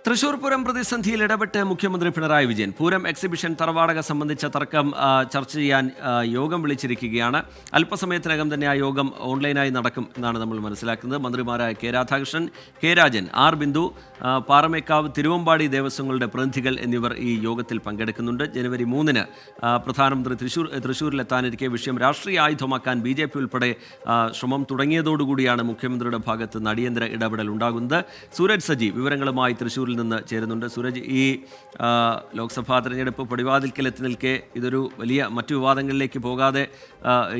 തൃശൂർ പൂരം പ്രതിസന്ധിയിൽ ഇടപെട്ട് മുഖ്യമന്ത്രി പിണറായി വിജയൻ പൂരം എക്സിബിഷൻ തറവാടക സംബന്ധിച്ച തർക്കം ചർച്ച ചെയ്യാൻ യോഗം വിളിച്ചിരിക്കുകയാണ്. അല്പസമയത്തിനകം തന്നെ ആ യോഗം ഓൺലൈനായി നടക്കും എന്നാണ് നമ്മൾ മനസ്സിലാക്കുന്നത്. മന്ത്രിമാരായ K Radhakrishnan, K Rajan, R Bindu, Paramekkavu, Thiruvambadi ദേവസ്വങ്ങളുടെ പ്രതിനിധികൾ എന്നിവർ ഈ യോഗത്തിൽ പങ്കെടുക്കുന്നുണ്ട്. ജനുവരി 3-ന് പ്രധാനമന്ത്രി തൃശൂരിലെത്താനിരിക്കെ വിഷയം രാഷ്ട്രീയ ആയുധമാക്കാൻ BJP ഉൾപ്പെടെ ശ്രമം തുടങ്ങിയതോടുകൂടിയാണ് മുഖ്യമന്ത്രിയുടെ ഭാഗത്ത് അടിയന്തര ഇടപെടൽ ഉണ്ടാകുന്നത്. സൂരജ് സജി വിവരങ്ങളുമായി തൃശൂരിൽ നിന്ന് ചേരുന്നുണ്ട്. സൂരജ്, ഈ ലോക്സഭാ തെരഞ്ഞെടുപ്പ് പടിവാതിൽക്കലെത്തി നിൽക്കെ ഇതൊരു വലിയ മറ്റു വിവാദങ്ങളിലേക്ക് പോകാതെ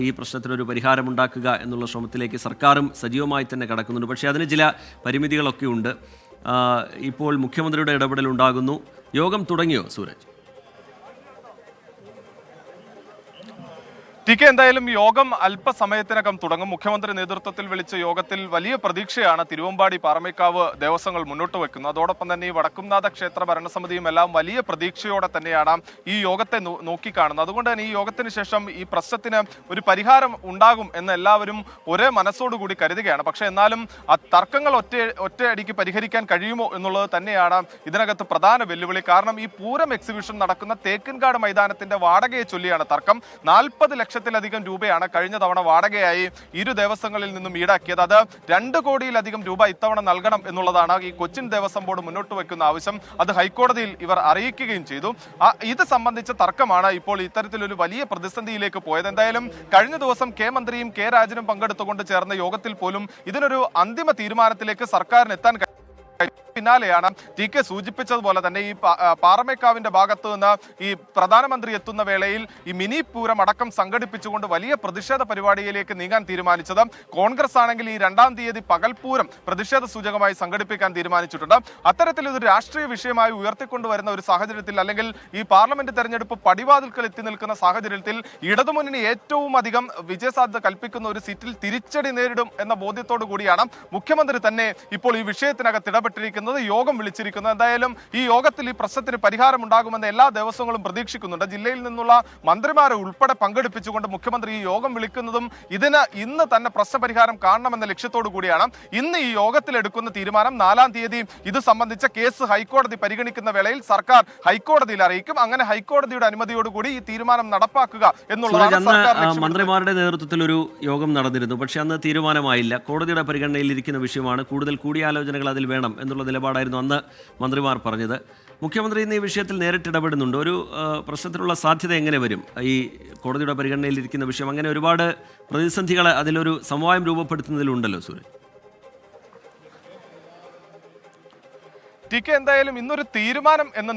ഈ പ്രശ്നത്തിനൊരു പരിഹാരമുണ്ടാക്കുക എന്നുള്ള ശ്രമത്തിലേക്ക് സർക്കാരും സജീവമായി തന്നെ കടക്കുന്നുണ്ട്. പക്ഷേ അതിന് ചില പരിമിതികളൊക്കെ ഉണ്ട്. ഇപ്പോൾ മുഖ്യമന്ത്രിയുടെ ഇടപെടൽ ഉണ്ടാകുന്നു. യോഗം തുടങ്ങിയോ സൂരജ്? എന്തായാലും യോഗം അല്പസമയത്തിനകം തുടങ്ങും. മുഖ്യമന്ത്രി നേതൃത്വത്തിൽ വിളിച്ച യോഗത്തിൽ വലിയ പ്രതീക്ഷയാണ് തിരുവമ്പാടി പാറമേക്കാവ് ദേവസ്വങ്ങൾ മുന്നോട്ട് വെക്കുന്നത്. അതോടൊപ്പം തന്നെ ഈ വടക്കുംനാഥ ക്ഷേത്ര ഭരണസമിതിയും എല്ലാം വലിയ പ്രതീക്ഷയോടെ തന്നെയാണ് ഈ യോഗത്തെ നോക്കിക്കാണുന്നത്. അതുകൊണ്ട് തന്നെ ഈ യോഗത്തിന് ശേഷം ഈ പ്രശ്നത്തിന് ഒരു പരിഹാരം ഉണ്ടാകും എന്ന് എല്ലാവരും ഒരേ മനസ്സോടുകൂടി കരുതുകയാണ്. പക്ഷേ എന്നാലും ആ തർക്കങ്ങൾ ഒറ്റയടിക്ക് പരിഹരിക്കാൻ കഴിയുമോ എന്നുള്ളത് തന്നെയാണ് ഇതിനകത്ത് പ്രധാന വെല്ലുവിളി. കാരണം ഈ പൂരം എക്സിബിഷൻ നടക്കുന്ന തേക്കിൻകാട് മൈതാനത്തിന്റെ വാടകയെ ചൊല്ലിയാണ് തർക്കം. 40 ലക്ഷത്തിലധികം രൂപയാണ് കഴിഞ്ഞ തവണ വാടകയായി ഇരു ദേവസ്വങ്ങളിൽ നിന്നും ഈടാക്കിയത്. അത് 2 കോടിയിലധികം രൂപ ഇത്തവണ നൽകണം എന്നുള്ളതാണ് ഈ കൊച്ചിൻ ദേവസ്വം ബോർഡ് മുന്നോട്ട് വെക്കുന്ന ആവശ്യം. അത് ഹൈക്കോടതിയിൽ ഇവർ അറിയിക്കുകയും ചെയ്തു. ഇത് സംബന്ധിച്ച തർക്കമാണ് ഇപ്പോൾ ഇത്തരത്തിലൊരു വലിയ പ്രതിസന്ധിയിലേക്ക് പോയത്. എന്തായാലും കഴിഞ്ഞ ദിവസം മന്ത്രിയും കെ രാജനും പങ്കെടുത്തുകൊണ്ട് ചേർന്ന യോഗത്തിൽ പോലും ഇതിനൊരു അന്തിമ തീരുമാനത്തിലേക്ക് സർക്കാരിന് എത്താൻ പിന്നാലെയാണ് TK സൂചിപ്പിച്ചതുപോലെ തന്നെ ഈ പാറമേക്കാവിന്റെ ഭാഗത്ത് നിന്ന് ഈ പ്രധാനമന്ത്രി എത്തുന്ന വേളയിൽ ഈ മിനി പൂരം അടക്കം സംഘടിപ്പിച്ചുകൊണ്ട് വലിയ പ്രതിഷേധ പരിപാടിയിലേക്ക് നീങ്ങാൻ തീരുമാനിച്ചത്. കോൺഗ്രസ് ആണെങ്കിൽ ഈ 2-ാം തീയതി പകൽപൂരം പ്രതിഷേധ സൂചകമായി സംഘടിപ്പിക്കാൻ തീരുമാനിച്ചിട്ടുണ്ട്. അത്തരത്തിൽ ഇത് രാഷ്ട്രീയ വിഷയമായി ഉയർത്തിക്കൊണ്ടുവരുന്ന ഒരു സാഹചര്യത്തിൽ, അല്ലെങ്കിൽ ഈ പാർലമെന്റ് തെരഞ്ഞെടുപ്പ് പടിവാതിൽക്കൽ എത്തി നിൽക്കുന്ന സാഹചര്യത്തിൽ ഇടതുമുന്നണി ഏറ്റവും അധികം വിജയസാധ്യത കൽപ്പിക്കുന്ന ഒരു സീറ്റിൽ തിരിച്ചടി നേരിടും എന്ന ബോധ്യത്തോടു കൂടിയാണ് മുഖ്യമന്ത്രി തന്നെ ഇപ്പോൾ ഈ വിഷയത്തിനകത്ത് ഇടപെട്ടിരിക്കുന്നത്, യോഗം വിളിച്ചിരിക്കുന്നത്. എന്തായാലും ഈ യോഗത്തിൽ ഈ പ്രശ്നത്തിന് പരിഹാരം ഉണ്ടാകുമെന്ന് എല്ലാ ദേവസ്വങ്ങളും പ്രതീക്ഷിക്കുന്നുണ്ട്. ജില്ലയിൽ നിന്നുള്ള മന്ത്രിമാരെ ഉൾപ്പെടെ പങ്കെടുപ്പിച്ചുകൊണ്ട് മുഖ്യമന്ത്രി ഈ യോഗം വിളിക്കുന്നതും ഇന്ന് തന്നെ പ്രശ്നപരിഹാരം കാണണമെന്ന ലക്ഷ്യത്തോടു കൂടിയാണ്. ഇന്ന് ഈ യോഗത്തിൽ എടുക്കുന്ന തീരുമാനം 4-ാം തീയതി ഇത് സംബന്ധിച്ച കേസ് ഹൈക്കോടതി പരിഗണിക്കുന്ന വേളയിൽ സർക്കാർ ഹൈക്കോടതിയിൽ അറിയിക്കും. അങ്ങനെ ഹൈക്കോടതിയുടെ അനുമതിയോടുകൂടി ഈ തീരുമാനം നടപ്പാക്കുക എന്നുള്ളതാണ്. മന്ത്രിമാരുടെ നേതൃത്വത്തിൽ ഒരു യോഗം നടന്നിരുന്നു, പക്ഷെ അന്ന് തീരുമാനമായില്ല. കോടതിയുടെ പരിഗണനയിൽ ഇരിക്കുന്ന വിഷയമാണ്. കൂടുതൽ കൂടിയാലോചനകൾ അതിൽ വേണം എന്നുള്ള നിലപാടായിരുന്നു അന്ന് മന്ത്രിമാർ പറഞ്ഞത്. മുഖ്യമന്ത്രി ഇന്ന് ഈ വിഷയത്തിൽ നേരിട്ട് ഇടപെടുന്നുണ്ട്. ഒരു പ്രശ്നത്തിനുള്ള സാധ്യത എങ്ങനെ വരും? ഈ കോടതിയുടെ പരിഗണനയിലിരിക്കുന്ന വിഷയം, അങ്ങനെ ഒരുപാട് പ്രതിസന്ധികൾ അതിലൊരു സമവായം രൂപപ്പെടുത്തുന്നതിലുണ്ടല്ലോ സൂര്യൻ. എന്തായാലും ഇന്നൊരു തീരുമാനം എന്ന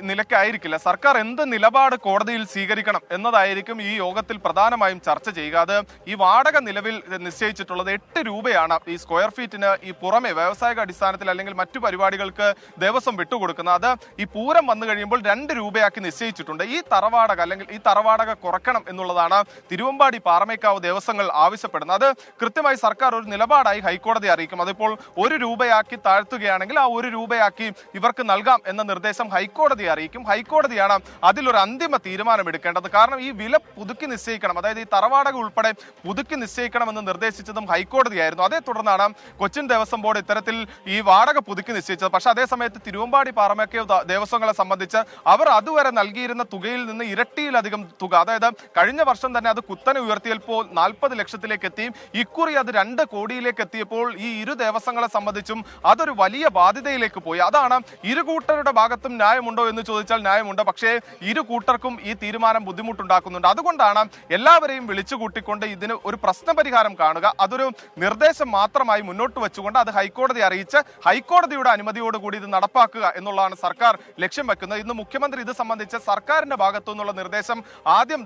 നിലയ്ക്കായിരിക്കില്ല. സർക്കാർ എന്ത് നിലപാട് കോടതിയിൽ സ്വീകരിക്കണം എന്നതായിരിക്കും ഈ യോഗത്തിൽ പ്രധാനമായും ചർച്ച ചെയ്യുക. അത് ഈ വാടക നിലവിൽ നിശ്ചയിച്ചിട്ടുള്ളത് 8 രൂപയാണ് ഈ സ്ക്വയർ ഫീറ്റിന് ഈ പുറമെ വ്യാവസായിക അടിസ്ഥാനത്തിൽ അല്ലെങ്കിൽ മറ്റു പരിപാടികൾക്ക് ദേവസ്വം വിട്ടുകൊടുക്കുന്നത്. അത് ഈ പൂരം വന്നു കഴിയുമ്പോൾ 2 രൂപയാക്കി നിശ്ചയിച്ചിട്ടുണ്ട്. ഈ തറവാടക അല്ലെങ്കിൽ ഈ തറവാടക കുറയ്ക്കണം എന്നുള്ളതാണ് തിരുവമ്പാടി പാറമേക്കാവ് ദേവസ്വങ്ങൾ ആവശ്യപ്പെടുന്നത്. അത് കൃത്യമായി സർക്കാർ ഒരു നിലപാടായി ഹൈക്കോടതി അറിയിക്കും. അതിപ്പോൾ 1 രൂപയാക്കി താഴ്ത്തുകയാണെങ്കിൽ ആ 1 രൂപയാക്കി ഇവർക്ക് നൽകാം എന്ന നിർദ്ദേശം ഹൈക്കോടതിയെ അറിയിക്കും. ഹൈക്കോടതിയാണ് അതിലൊരു അന്തിമ തീരുമാനം എടുക്കേണ്ടത്. കാരണം ഈ വില പുതുക്കി നിശ്ചയിക്കണം, അതായത് ഈ തറവാടക ഉൾപ്പെടെ പുതുക്കി നിശ്ചയിക്കണമെന്ന് നിർദ്ദേശിച്ചതും ഹൈക്കോടതിയായിരുന്നു. അതേ തുടർന്നാണ് കൊച്ചിൻ ദേവസ്വം ബോർഡ് ഇത്തരത്തിൽ ഈ വാടക പുതുക്കി നിശ്ചയിച്ചത്. പക്ഷെ അതേസമയത്ത് തിരുവമ്പാടി പാറമേക്കാവ് ദേവസ്വങ്ങളെ സംബന്ധിച്ച് അവർ അതുവരെ നൽകിയിരുന്ന തുകയിൽ നിന്ന് ഇരട്ടിയിലധികം തുക, അതായത് കഴിഞ്ഞ വർഷം തന്നെ അത് കുത്തനെ ഉയർത്തിയപ്പോൾ 40 ലക്ഷത്തിലേക്ക് എത്തി. ഇക്കുറി അത് 2 കോടിയിലേക്ക് എത്തിയപ്പോൾ ഈ ഇരു ദേവസ്വങ്ങളെ സംബന്ധിച്ചും അതൊരു വലിയ ബാധ്യതയിലേക്ക് പോയി. അതാണ് ഇരു കൂട്ടരുടെ ഭാഗത്തും ന്യായമുണ്ടോ എന്ന് ചോദിച്ചാൽ ന്യായമുണ്ട്. പക്ഷേ ഇരു കൂട്ടർക്കും ഈ തീരുമാനം ബുദ്ധിമുട്ടുണ്ടാക്കുന്നുണ്ട്. അതുകൊണ്ടാണ് എല്ലാവരെയും വിളിച്ചു കൂട്ടിക്കൊണ്ട് ഇതിന് ഒരു പ്രശ്നപരിഹാരം കാണുക, അതൊരു നിർദ്ദേശം മാത്രമായി മുന്നോട്ട് വെച്ചുകൊണ്ട് അത് ഹൈക്കോടതി അറിയിച്ച് ഹൈക്കോടതിയുടെ അനുമതിയോടുകൂടി ഇത് നടപ്പാക്കുക എന്നുള്ളതാണ് സർക്കാർ ലക്ഷ്യം വെക്കുന്നത്. ഇന്ന് മുഖ്യമന്ത്രി ഇത് സംബന്ധിച്ച് സർക്കാരിന്റെ ഭാഗത്തു നിന്നുള്ള നിർദ്ദേശം ആദ്യം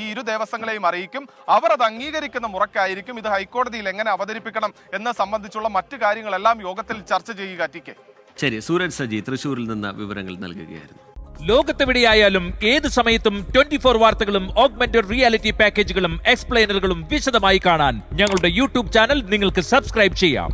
ഈ ഇരു ദേവസ്വങ്ങളെയും അറിയിക്കും. അവർ അത് അംഗീകരിക്കുന്ന മുറക്കായിരിക്കും ഇത് ഹൈക്കോടതിയിൽ എങ്ങനെ അവതരിപ്പിക്കണം എന്ന സംബന്ധിച്ചുള്ള മറ്റു കാര്യങ്ങളെല്ലാം യോഗത്തിൽ ചർച്ച ചെയ്യുക. ശരി, സൂരജ് സജി തൃശ്ശൂരിൽ നിന്ന് വിവരങ്ങൾ നൽകുകയായിരുന്നു. ലോകത്തെവിടെയായാലും ഏത് സമയത്തും 24 വാർത്തകളും ഓഗ്മെന്റഡ് റിയാലിറ്റി പാക്കേജുകളും എക്സ്പ്ലെയിനറുകളും വിശദമായി കാണാൻ ഞങ്ങളുടെ YouTube ചാനൽ നിങ്ങൾക്ക് സബ്സ്ക്രൈബ് ചെയ്യാം.